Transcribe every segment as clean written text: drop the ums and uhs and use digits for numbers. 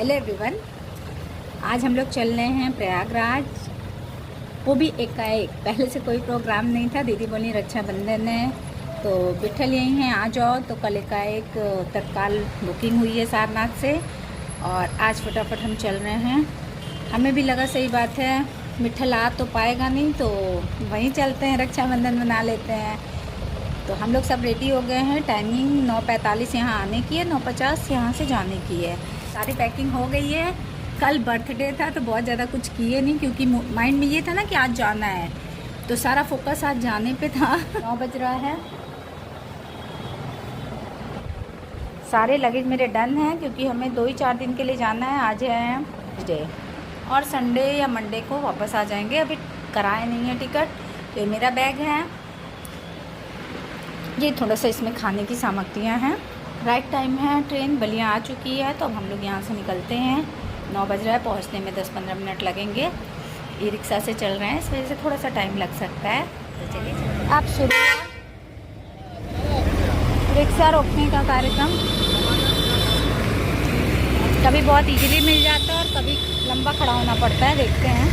Hello everyone, आज हम लोग चल रहे हैं प्रयागराज। वो भी एकाएक, पहले से कोई प्रोग्राम नहीं था। दीदी बोली रक्षाबंधन है तो बिठल यहीं हैं, आ जाओ। तो कल एकाएक तत्काल बुकिंग हुई है सारनाथ से और आज फटाफट हम चल रहे हैं। हमें भी लगा सही बात है, मिठल आ तो पाएगा नहीं तो वहीं चलते हैं, रक्षाबंधन मना लेते हैं। तो हम लोग सब रेडी हो गए हैं। टाइमिंग 9:45 यहाँ आने की है, 9:50 यहाँ से जाने की है। सारी पैकिंग हो गई है। कल बर्थडे था तो बहुत ज़्यादा कुछ किए नहीं, क्योंकि माइंड में ये था ना कि आज जाना है, तो सारा फोकस आज जाने पे था। 9 बज रहा है। सारे लगेज मेरे डन हैं, क्योंकि हमें 2-4 दिन के लिए जाना है। आज है डे और संडे या मंडे को वापस आ जाएंगे। अभी कराए नहीं है टिकट। तो ये मेरा बैग है, ये थोड़ा सा इसमें खाने की सामग्रियाँ हैं। राइट टाइम है, ट्रेन बलिया आ चुकी है, तो अब हम लोग यहाँ से निकलते हैं। 9 बज रहा है, पहुँचने में 10-15 मिनट लगेंगे। ई रिक्शा से चल रहे हैं, इस वजह से थोड़ा सा टाइम लग सकता है। तो चलिए आप शुरू। रिक्शा रोकने का कार्यक्रम कभी बहुत इजीली मिल जाता है और कभी लंबा खड़ा होना पड़ता है। देखते हैं।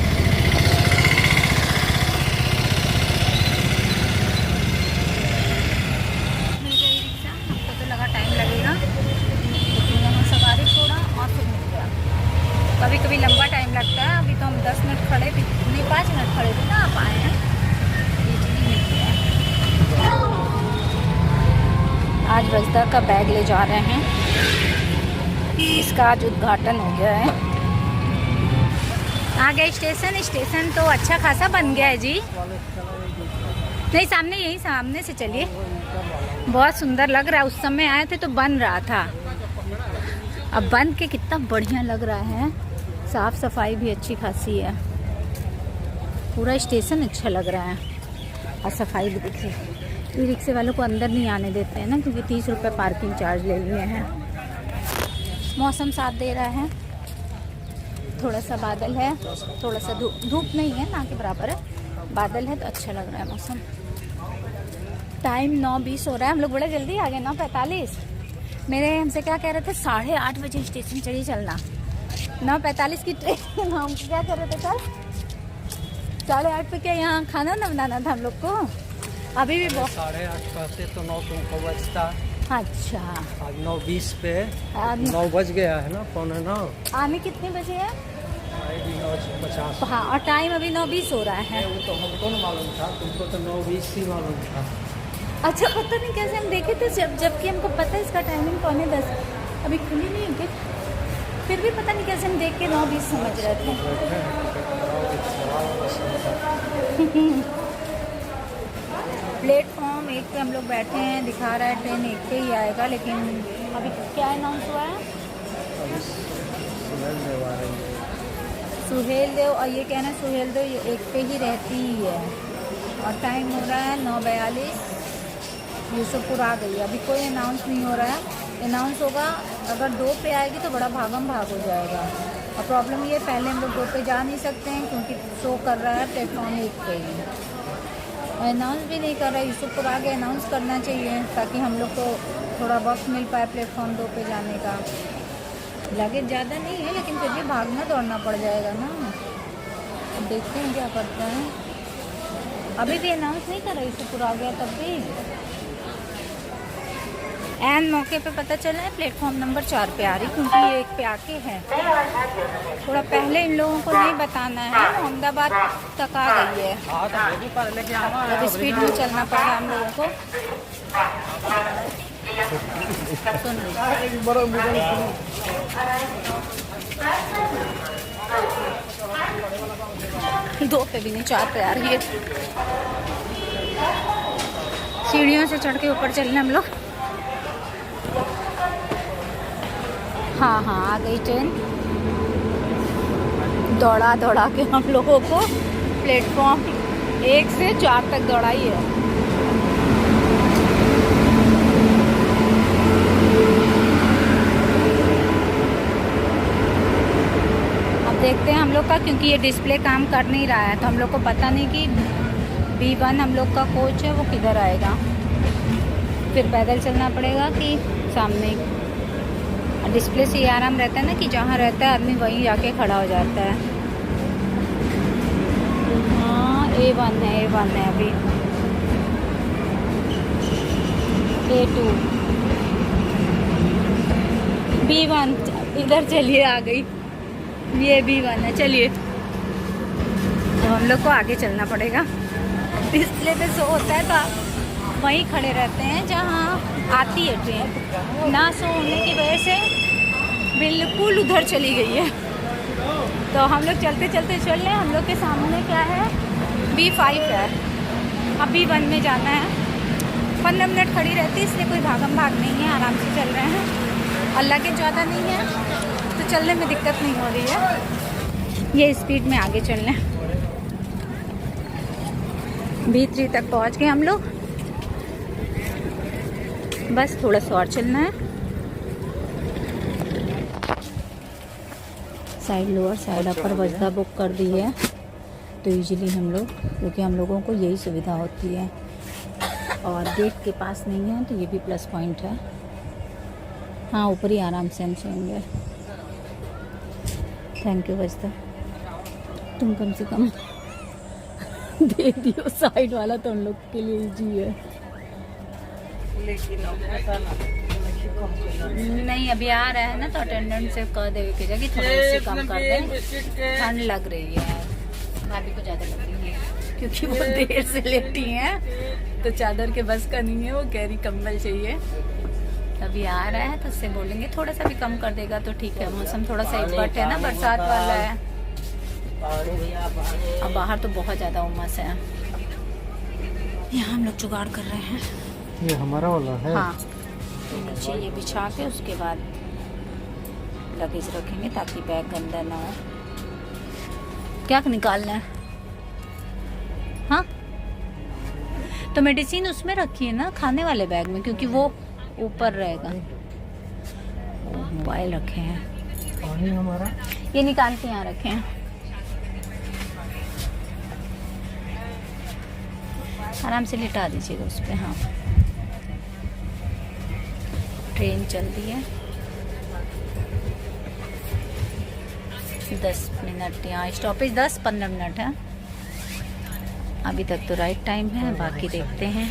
कभी कभी लंबा टाइम लगता है। अभी तो हम 10 मिनट खड़े थे, नहीं 5 मिनट खड़े थे ना, आप आए हैं, इजीली मिल गया। आज रजदा का बैग ले जा रहे हैं, इसका आज उद्घाटन हो गया है। आ गया स्टेशन तो अच्छा खासा बन गया है जी। नहीं, सामने, यही सामने से चलिए। बहुत सुंदर लग रहा है। उस समय आए थे तो बन रहा था, अब बन के कितना बढ़िया लग रहा है। साफ सफाई भी अच्छी खासी है, पूरा स्टेशन अच्छा लग रहा है और सफाई भी दिख रही है। ई रिक्शे वालों को अंदर नहीं आने देते हैं ना, क्योंकि 30 रुपये पार्किंग चार्ज ले लिए हैं। मौसम साथ दे रहा है, थोड़ा सा बादल है, थोड़ा सा धूप नहीं है, ना के बराबर है, बादल है, तो अच्छा लग रहा है मौसम। टाइम 9:20 हो रहा है। हम लोग बड़ा जल्दी आ गए, 9:45। मेरे हमसे क्या कह रहे थे, 8:30 बजे स्टेशन चलिए चलना। 9:45 की ट्रेन। हम क्या कर रहे थे सर, 8:30 पे क्या यहाँ खाना ना बनाना था हम लोग को। अभी भी 8:30 कहते तो 9 तुमको बजता। अच्छा, आज 9:20 पे 9 बज गया है ना, 8:45। आने कितने बजे है? 9:50। हाँ, और टाइम अभी 9:20 हो रहा है। वो तो हमको न मालूम था, तुमको तो 9:20 ही मालूम था। अच्छा, पता नहीं कैसे हम देखे थे, जबकि हमको पता है इसका टाइमिंग 9:45। अभी खुली नहीं है, फिर भी पता नहीं कैसे हम देख के 9:20 समझ रहे थे। प्लेटफॉर्म 1 पे हम लोग बैठे हैं, दिखा रहा है ट्रेन 1 पे ही आएगा, लेकिन अभी क्या अनाउंस हुआ है? सुहेल देव, और ये कहना है सुहेल देव ये 1 पे ही रहती ही है। और टाइम हो रहा है 9:42। यूसुफपुर आ गई है। अभी कोई अनाउंस नहीं हो रहा है। अनाउंस होगा अगर 2 पे आएगी तो बड़ा भागम भाग हो जाएगा। और प्रॉब्लम ये, पहले हम लोग 2 पे जा नहीं सकते हैं, क्योंकि शो कर रहा है प्लेटफॉर्म 1 पे ही। और अनाउंस भी नहीं कर रहा है। यूसुफपुर आगे अनाउंस करना चाहिए, ताकि हम लोग को थोड़ा वक्त मिल पाए प्लेटफॉर्म 2 पे जाने का। लगेज ज़्यादा नहीं है, लेकिन फिर भी भागना दौड़ना पड़ जाएगा ना। अब देखते हैं क्या करते हैं। अभी भी अनाउंस नहीं कर रहा, यूसुफपुर आ गया तब भी। एन मौके पे पता चला है प्लेटफॉर्म नंबर 4 पे आ रही, क्योंकि ये 1 पे आके है। थोड़ा पहले इन लोगों को नहीं बताना है। अहमदाबाद तक आ गई है, अब स्पीड में चलना पड़ा हम लोगों को। सुन लीजिए, 2 पे भी नहीं, 4 पे आ रही है। सीढ़ियों से चढ़ के ऊपर चलने हम लोग। हाँ, आ गई ट्रेन। दौड़ा के हम लोगों को प्लेटफॉर्म 1 से 4 तक दौड़ाई है। अब देखते हैं हम लोग का, क्योंकि ये डिस्प्ले काम कर नहीं रहा है, तो हम लोग को पता नहीं कि B1 हम लोग का कोच है वो किधर आएगा। फिर पैदल चलना पड़ेगा कि सामने डिस्प्ले से ये आराम रहता है ना कि जहाँ रहता है आदमी वहीं जाके खड़ा हो जाता है। हाँ A1 है अभी, A2 B1 इधर चलिए, आ गई ये B1 है। चलिए तो हम लोग को आगे चलना पड़ेगा। डिस्प्ले पे शो होता है तो आप वहीं खड़े रहते हैं जहाँ आती है ट्रेन, ना शो होने की वजह से बिल्कुल उधर चली गई है। तो हम लोग चलते चलते चल रहे हैं। हम लोग के सामने क्या है, B5 है, अब B1 में जाना है। 15 मिनट खड़ी रहती है, इसलिए कोई भागम भाग नहीं है, आराम से चल रहे हैं। और लगेज ज़्यादा नहीं है तो चलने में दिक्कत नहीं हो रही है। ये स्पीड में आगे चल रहे हैं। B3 तक पहुंच गए हम लोग, बस थोड़ा सा और चलना है। साइड लोअर साइड अपर वजदा बुक कर दी है तो इजीली हम लोग, क्योंकि हम लोगों को यही सुविधा होती है और गेट के पास नहीं है तो ये भी प्लस पॉइंट है। हाँ ऊपर ही आराम से हम सोएंगे। थैंक यू वजदा, तुम कम से कम दे दियो साइड वाला तो हम लोग के लिए इजी है। नहीं अभी आ रहा है ना तो अटेंडेंट से कह देवे कि जगह थोड़ा से कम कर दें, ठंड लग रही है। भाभी को ज़्यादा लग रही है क्योंकि वो देर से लेटी हैं तो चादर के बस का नहीं है, वो कह रही कंबल चाहिए। अभी आ रहा है तो उससे बोलेंगे थोड़ा सा भी कम कर देगा तो ठीक है। मौसम थोड़ा सा इस है ना, बरसात वाला है। अब बाहर तो बहुत ज़्यादा उमस है। यहाँ हम लोग जुगाड़ कर रहे हैं। ये हमारा वाला है। हाँ तो नीचे ये बिछा के उसके बाद लगेज रखेंगे ताकि बैग गंदा ना हो। क्या निकालना है? हाँ तो मेडिसिन उसमें रखिए ना, खाने वाले बैग में, क्योंकि वो ऊपर रहेगा। मोबाइल रखे हैं, पानी हमारा ये निकाल के यहाँ रखे हैं। आराम से लिटा दीजिएगा उस पर। हाँ ट्रेन चल रही है 10 मिनट, यहाँ स्टॉपेज 10-15 मिनट है। अभी तक तो राइट टाइम है, बाकी देखते हैं।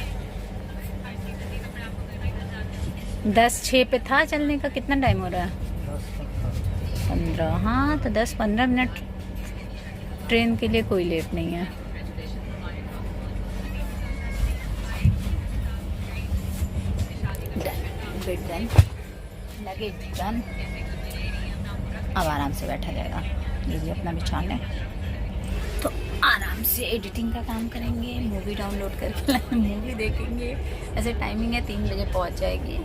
10:06 पे था चलने का, कितना टाइम हो रहा है? 15। हाँ तो 10-15 मिनट ट्रेन के लिए कोई लेट नहीं है। Bed done, luggage done. अब आराम से बैठा जाएगा। ये भी अपना बिछाना है तो आराम से एडिटिंग का काम करेंगे, मूवी डाउनलोड करके मूवी देखेंगे। ऐसे टाइमिंग है 3 बजे पहुंच जाएगी।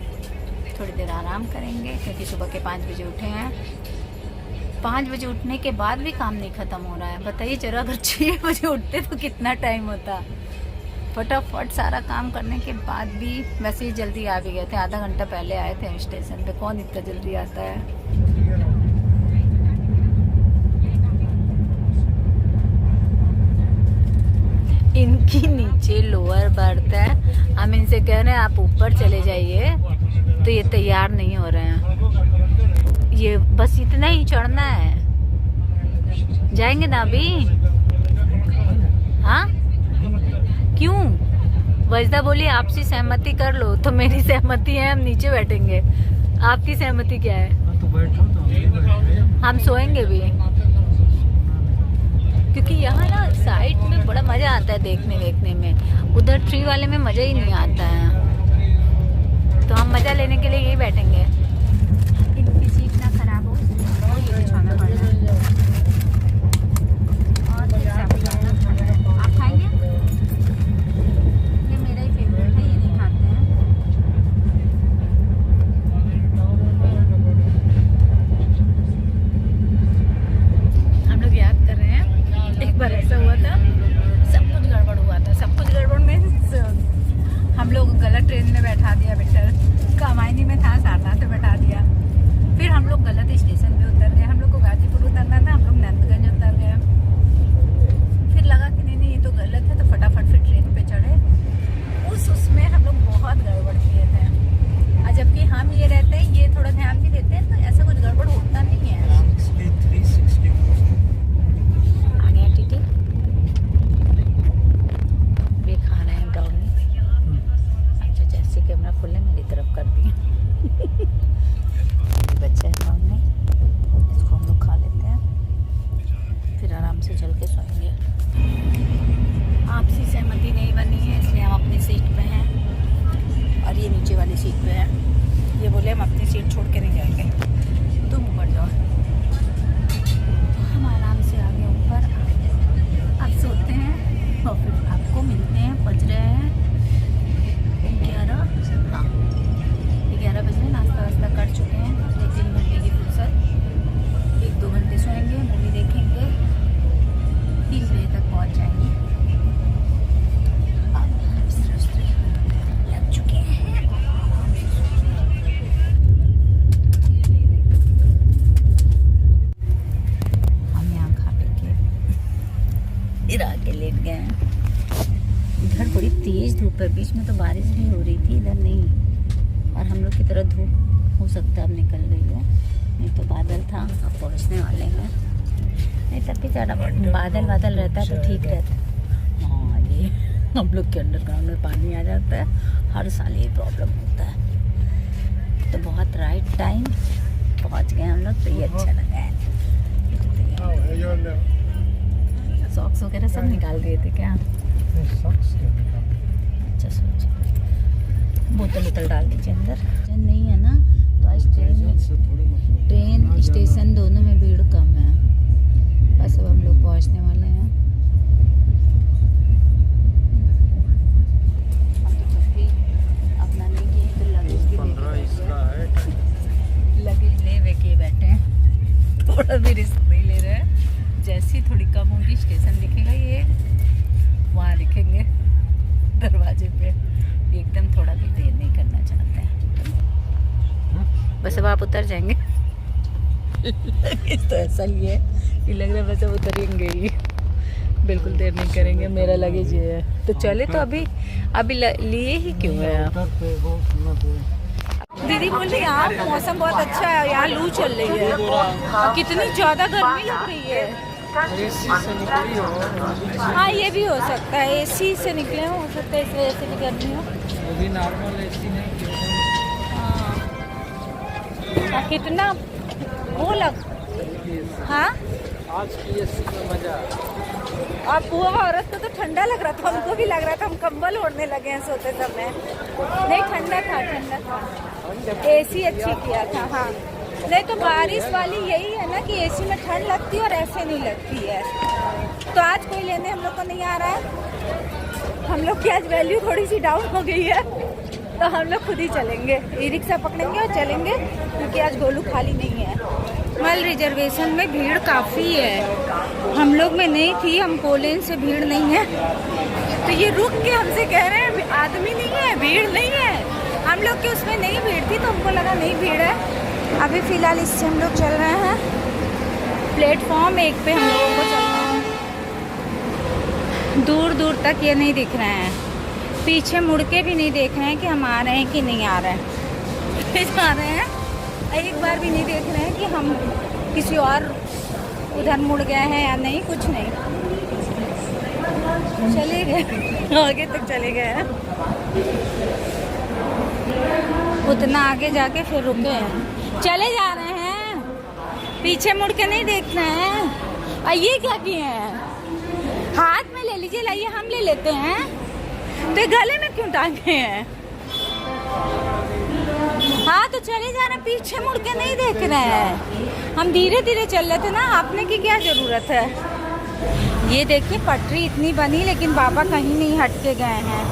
थोड़ी देर आराम करेंगे क्योंकि सुबह के 5 बजे उठे हैं। 5 बजे उठने के बाद भी काम नहीं ख़त्म हो रहा है। बताइए जरा, अगर 6 बजे उठते तो कितना टाइम होता। फटाफट सारा काम करने के बाद भी, वैसे ही जल्दी आ भी गए थे, आधा घंटा पहले आए थे स्टेशन पे। कौन इतना जल्दी आता है? इनकी नीचे लोअर बर्थ है, हम इनसे कह रहे हैं आप ऊपर चले जाइए तो ये तैयार नहीं हो रहे हैं। ये बस इतना ही चढ़ना है, जाएंगे ना अभी। हाँ क्यों? वजदा बोली आपसी सहमति कर लो, तो मेरी सहमति है हम नीचे बैठेंगे। आपकी सहमति क्या है? तो बैठो तो हम सोएंगे भी, क्योंकि यहाँ ना साइड में बड़ा मज़ा आता है देखने में। उधर ट्री वाले में मज़ा ही नहीं आता है, तो हम मज़ा लेने के लिए यही बैठेंगे। इनकी सीट ना खराब हो और ये बिछाना पड़ना है। और आप खाएंगे? ये मेरा ही फेवरेट है, ये नहीं खाते हैं। हम लोग याद कर रहे हैं एक बार ऐसा हुआ था, सब कुछ गड़बड़ हुआ था। सब कुछ गड़बड़ मीन्स हम लोग गलत ट्रेन में बैठा दिया। बेटर कामायनी में था, सारनाथ में तेज धूप है, बीच में तो बारिश भी हो रही थी, इधर नहीं। और हम लोग की तरह धूप हो सकता है अब निकल गई है, नहीं तो बादल था, अब पहुँचने वाले हैं। नहीं तब भी ज़्यादा बादल बादल रहता है तो ठीक रहता है। हाँ, ये हम लोग के अंडरग्राउंड में पानी आ जाता है, हर साल ये प्रॉब्लम होता है। तो बहुत राइट टाइम पहुँच गए हम लोग, तो ये अच्छा लगा है। सॉक्स वगैरह सब निकाल दिए थे क्या? अच्छा सोच, बोतल उतल डाल दीजिए अंदर। नहीं है ना, तो आज ट्रेन स्टेशन दोनों में भीड़ कम है। बस अब हम लोग पहुंचने वाले हैं। हम तो जब भी अपना नहीं किए तो लगेज ले वे के बैठे हैं, थोड़ा भी रिस्क नहीं ले रहे हैं। जैसी थोड़ी कम होगी स्टेशन दिखेगा, ये वहाँ दिखेंगे दरवाजे पे, एकदम थोड़ा भी देर नहीं करना चाहते हैं। बस अब आप उतर जाएंगे। तो ऐसा ही है कि लग रहा है बस अब उतरेंगे ही, बिल्कुल देर नहीं करेंगे। मेरा लगेज ये है, तो चले तो अभी लिए ही क्यों है आप? दीदी बोल रही यार मौसम बहुत अच्छा है, यहाँ लू चल रही है, कितनी ज़्यादा गर्मी लग रही है। एसी से निकली हो। हाँ ये भी हो सकता है, एसी से निकले हो सकता है, इस वजह से भी गर्मी हो। वो भी नॉर्मल एसी नहीं। हाँ कितना वो लग, हाँ आज की एसी में मजा। अब वो औरत को तो ठंडा लग रहा था, हमको भी लग रहा था, हम कंबल ओढ़ने लगे हैं सोते समय। नहीं ठंडा था, एसी अच्छी किया था। हाँ नहीं तो बारिश वाली यही है ना कि एसी में ठंड लगती है और ऐसे नहीं लगती है। तो आज कोई लेने हम लोग को नहीं आ रहा है, हम लोग की आज वैल्यू थोड़ी सी डाउन हो गई है, तो हम लोग खुद ही चलेंगे, ई रिक्शा पकड़ेंगे और चलेंगे, क्योंकि आज गोलू खाली नहीं है। मल रिजर्वेशन में भीड़ काफ़ी है, हम लोग में नहीं थी, हम कोलेन से भीड़ नहीं है। तो ये रुक के हमसे कह रहे हैं आदमी नहीं है, भीड़ नहीं है। हम लोग के उसमें नहीं भीड़ थी, तो हमको लगा नहीं भीड़ है। अभी फ़िलहाल इससे हम लोग चल रहे हैं प्लेटफॉर्म 1 पे, हम लोगों को चलना है। दूर दूर तक ये नहीं दिख रहे हैं, पीछे मुड़ के भी नहीं देख रहे हैं कि हम आ रहे हैं कि नहीं आ रहे हैं। जा रहे हैं, एक बार भी नहीं देख रहे हैं कि हम किसी और उधर मुड़ गए हैं या नहीं, कुछ नहीं, चले गए आगे तक चले गए हैं। उतना आगे जाके फिर रुके हैं, चले जा रहे हैं, पीछे मुड़ के नहीं देख रहे हैं। और ये क्या किए हैं, हाथ में ले लीजिए, लाइए हम ले लेते हैं, तो गले में क्यों टांगे हैं? हाँ तो चले जाना, पीछे मुड़ के नहीं देख रहे हैं। हम धीरे धीरे चल रहे थे ना, आपने की क्या जरूरत है? ये देखिए पटरी इतनी बनी, लेकिन बाबा कहीं नहीं हट के गए हैं।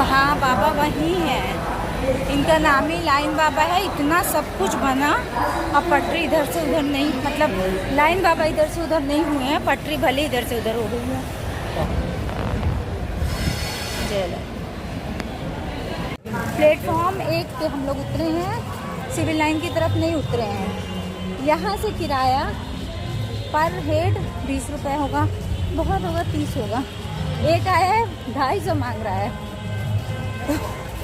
हाँ बाबा वही है, इनका नाम ही लाइन बाबा है। इतना सब कुछ बना, अब पटरी इधर से उधर नहीं, मतलब लाइन बाबा इधर से उधर नहीं हुए हैं, पटरी भले इधर से उधर हो गई है। प्लेटफॉर्म 1 पे हम लोग उतरे हैं, सिविल लाइन की तरफ नहीं उतरे हैं। यहाँ से किराया पर हेड 20 रुपये होगा, बहुत होगा 30 होगा। एक आया है 250 मांग रहा है,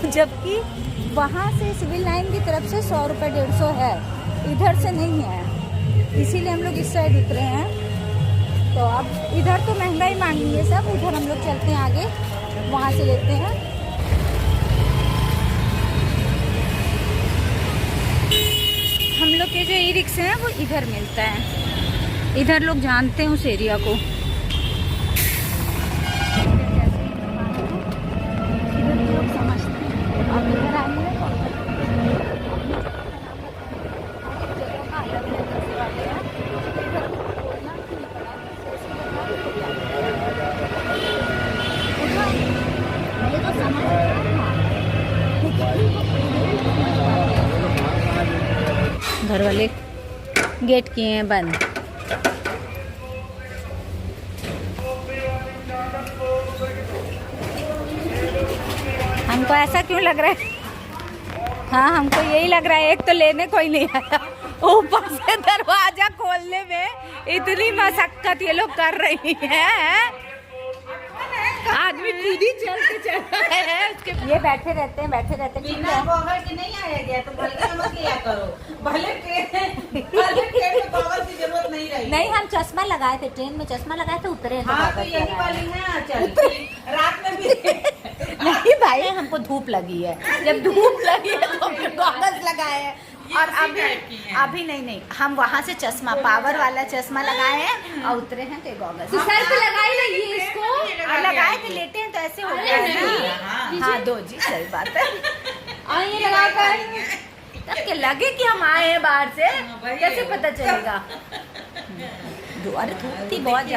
जबकि वहाँ से सिविल लाइन की तरफ से 100 रुपये 150 है, इधर से नहीं है, इसीलिए हम लोग इस साइड उतरे हैं। तो अब इधर तो महंगा ही मांगेंगे सब, उधर हम लोग चलते हैं आगे, वहाँ से लेते हैं। हम लोग के जो ई रिक्शे हैं वो इधर मिलता है, इधर लोग जानते हैं उस एरिया को। घर वाले गेट किए हैं बंद। हमको ऐसा क्यों लग रहा है? हाँ हमको यही लग रहा है, एक तो लेने कोई नहीं आया, ऊपर से दरवाजा खोलने में इतनी मशक्कत ये लोग कर रही हैं। आदमी खुद ही चल के चल रहा है उसके। ये बैठे रहते हैं ठीक है। गोबर के नहीं आया गया तो भले मत लिया करो, भले ट्रेन में गोबर की जरूरत नहीं रही। नहीं, हम चश्मा लगाए थे, ट्रेन में चश्मा लगाए थे, उतरे थे। हाँ तो यही वाली है, चल रात में भी नहीं भाई, हमको धूप लगी है, जब धूप लगी है तो हमने गॉगल्स लगाए हैं। और अभी नहीं, हम वहाँ से चश्मा, पावर वाला चश्मा लगाए हैं और उतरे हैं तो गॉगल्स सर पे लगाए नहीं इसको, और लगाए थे, लेटे हैं तो ऐसे हो गया है ना। हाँ दो जी, सही बात है। आइए लगाकर तब के लगे कि हम आए हैं बाहर से, कैसे पता चलेगा। अरे धूप थी बहुत ज्यादा।